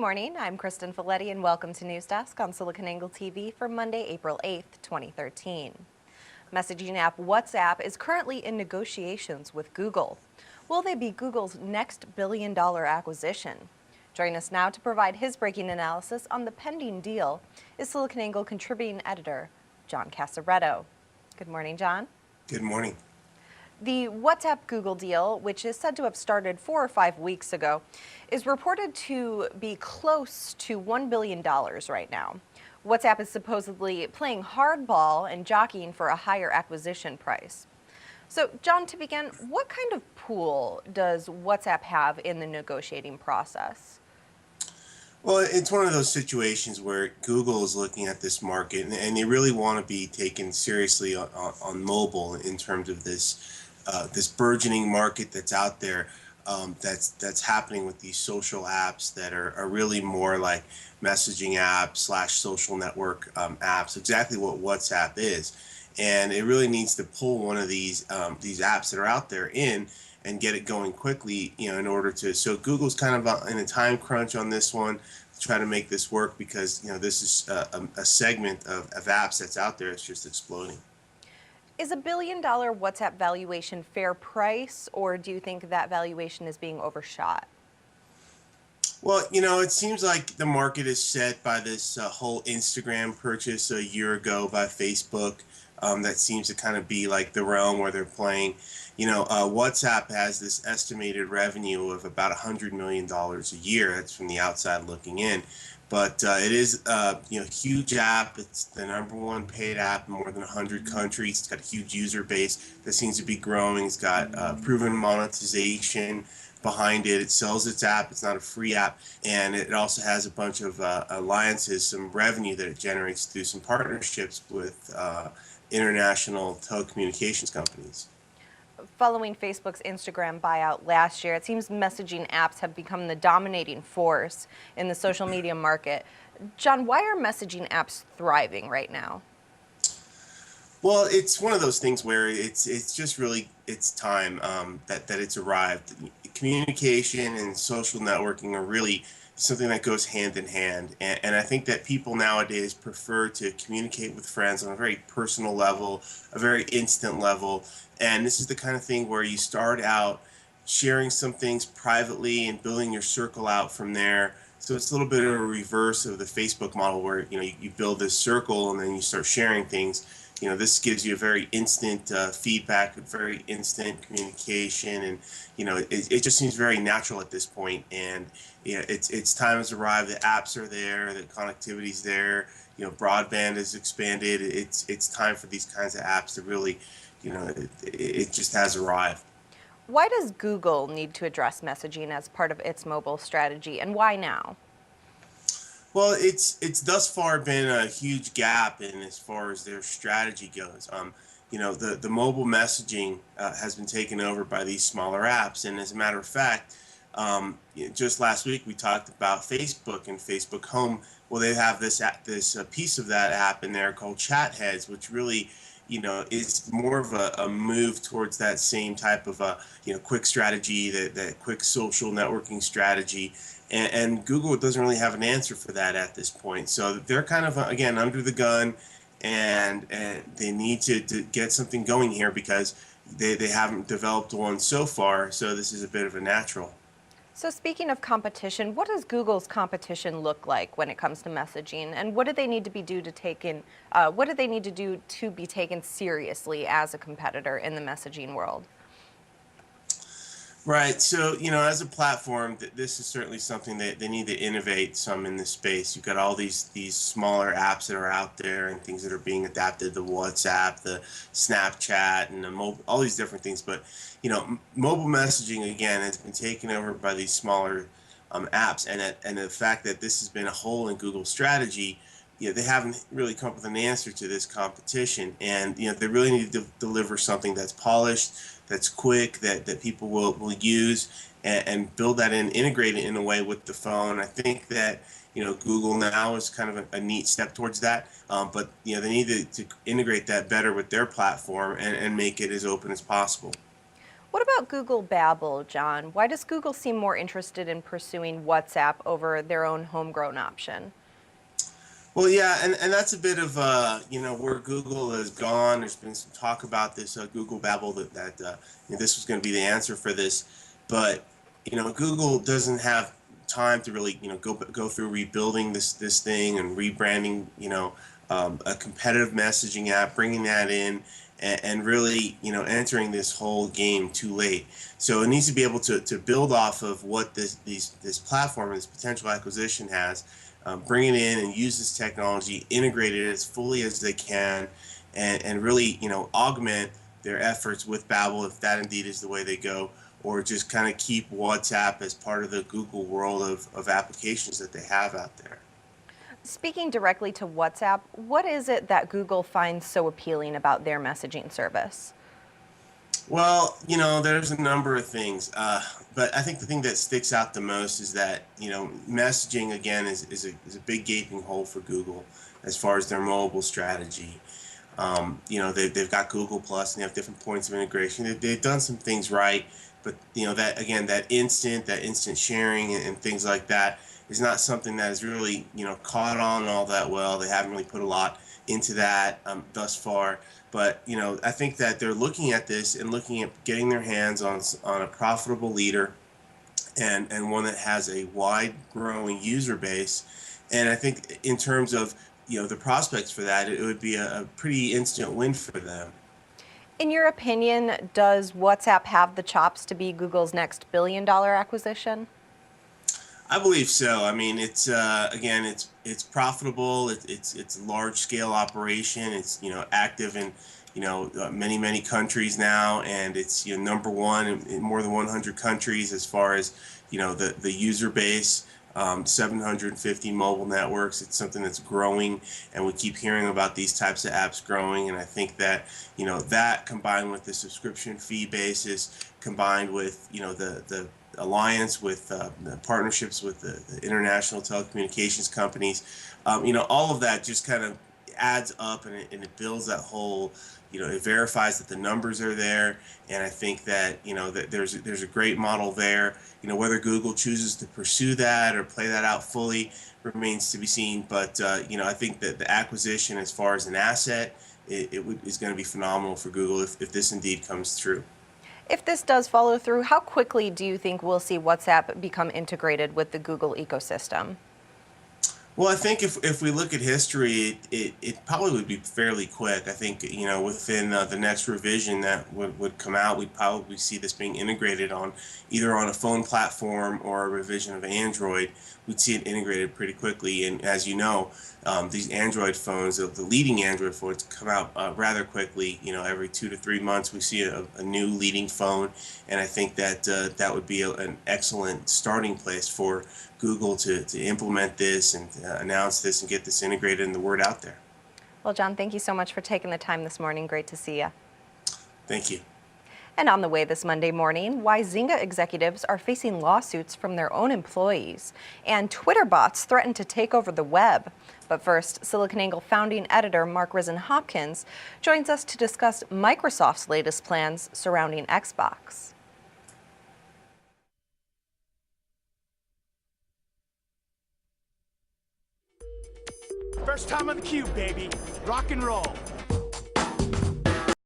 morning, I'm Kristen Folletti and welcome to News Desk on SiliconANGLE TV for Monday, April 8th, 2013. Messaging app WhatsApp is currently in negotiations with Google. Will they be Google's next billion-dollar acquisition? Joining us now to provide his breaking analysis on the pending deal is SiliconANGLE contributing editor John Casaretto. Good morning, John. Good morning. The WhatsApp-Google deal, which is said to have started 4 or 5 weeks ago, is reported to be close to $1 billion right now. WhatsApp is supposedly playing hardball and jockeying for a higher acquisition price. So, John, to begin, what kind of pool does WhatsApp have in the negotiating process? Well, it's one of those situations where Google is looking at this market and they really want to be taken seriously on mobile in terms of this burgeoning market that's out there, that's happening with these social apps that are really more like messaging apps slash social network apps, exactly what WhatsApp is. And it really needs to pull one of these apps that are out there in and get it going quickly, in order to. So Google's kind of in a time crunch on this one to try to make this work because this is a segment of apps that's out there. It's just exploding. Is $1 billion WhatsApp valuation fair price, or do you think that valuation is being overshot? Well, it seems like the market is set by this whole Instagram purchase a year ago by Facebook. That seems to kind of be like the realm where they're playing. WhatsApp has this estimated revenue of about $100 million a year. That's from the outside looking in. But it is huge app. It's the #1 paid app in more than 100 countries. It's got a huge user base that seems to be growing. It's got proven monetization behind it. It sells its app. It's not a free app. And it also has a bunch of alliances, some revenue that it generates through some partnerships with international telecommunications companies. Following Facebook's Instagram buyout last year, it seems messaging apps have become the dominating force in the social media market. John, why are messaging apps thriving right now? Well, it's one of those things where it's just really it's time that it's arrived. Communication and social networking are really something that goes hand in hand, and I think that people nowadays prefer to communicate with friends on a very personal level, a very instant level, and this is the kind of thing where you start out sharing some things privately and building your circle out from there. So it's a little bit of a reverse of the Facebook model where you build this circle and then you start sharing things. This gives you a very instant feedback, very instant communication, and it just seems very natural at this point. And it's time has arrived. The apps are there, the connectivity's there. Broadband has expanded. It's time for these kinds of apps to really, it just has arrived. Why does Google need to address messaging as part of its mobile strategy, and why now? Well, it's thus far been a huge gap in as far as their strategy goes. The mobile messaging has been taken over by these smaller apps, and as a matter of fact, just last week we talked about Facebook and Facebook Home. Well, they have this piece of that app in there called Chat Heads, which really is more of a move towards that same type of quick strategy, that quick social networking strategy. And Google doesn't really have an answer for that at this point. So they're kind of, again, under the gun, and they need to get something going here because they haven't developed one so far. So this is a bit of a natural. So speaking of competition, what does Google's competition look like when it comes to messaging, and what do they need to do to be taken seriously as a competitor in the messaging world? Right. So, as a platform, this is certainly something that they need to innovate some in this space. You've got all these smaller apps that are out there and things that are being adapted, the WhatsApp, the Snapchat, and all these different things. But, mobile messaging, again, has been taken over by these smaller apps. And the fact that this has been a hole in Google's strategy, they haven't really come up with an answer to this competition. And, they really need to deliver something that's polished, that's quick, that people will use, and build that in, integrate it in a way with the phone. I think that Google now is kind of a neat step towards that, but they need to integrate that better with their platform and make it as open as possible. What about Google Babel, John? Why does Google seem more interested in pursuing WhatsApp over their own homegrown option? Well, yeah, and that's a bit of where Google has gone. There's been some talk about this Google Babel this was going to be the answer for this, but Google doesn't have time to really go through rebuilding this thing and rebranding a competitive messaging app, bringing that in, and really entering this whole game too late. So it needs to be able to build off of what this platform, this potential acquisition has, bring it in and use this technology, integrate it as fully as they can, and really, augment their efforts with Babel if that indeed is the way they go, or just kind of keep WhatsApp as part of the Google world of applications that they have out there. Speaking directly to WhatsApp, what is it that Google finds so appealing about their messaging service? Well, there's a number of things, but I think the thing that sticks out the most is that messaging again is a big gaping hole for Google as far as their mobile strategy. They've got Google Plus and they have different points of integration. They've done some things right, but that instant sharing and things like that is not something that has really caught on all that well. They haven't really put a lot into that thus far. But I think that they're looking at this and looking at getting their hands on a profitable leader and one that has a wide growing user base. And I think in terms of the prospects for that, it would be a pretty instant win for them. In your opinion, does WhatsApp have the chops to be Google's next billion-dollar acquisition? I believe so. I mean, it's again, it's profitable. It's a large scale operation. It's active in many countries now, and it's number one in more than 100 countries as far as the user base. 750 mobile networks. It's something that's growing, and we keep hearing about these types of apps growing. And I think that that combined with the subscription fee basis, combined with the alliance with the partnerships with the international telecommunications companies, all of that just kind of adds up, and it builds that whole. It verifies that the numbers are there, and I think that that there's a great model there. Whether Google chooses to pursue that or play that out fully remains to be seen. But I think that the acquisition, as far as an asset, is going to be phenomenal for Google if this indeed comes true. If this does follow through, how quickly do you think we'll see WhatsApp become integrated with the Google ecosystem? Well, I think if we look at history, it probably would be fairly quick. I think, within the next revision that would come out, we'd probably see this being integrated on either on a phone platform or a revision of Android. We'd see it integrated pretty quickly. And as you know, these Android phones, the leading Android phones, come out rather quickly. Every 2 to 3 months, we see a new leading phone. And I think that that would be an excellent starting place for Google to implement this and announce this and get this integrated and the word out there. Well, John, thank you so much for taking the time this morning. Great to see you. Thank you. And on the way this Monday morning, why Zynga executives are facing lawsuits from their own employees, and Twitter bots threaten to take over the web. But first, SiliconANGLE founding editor Mark Risen-Hopkins joins us to discuss Microsoft's latest plans surrounding Xbox. First time on the cube, baby. Rock and roll.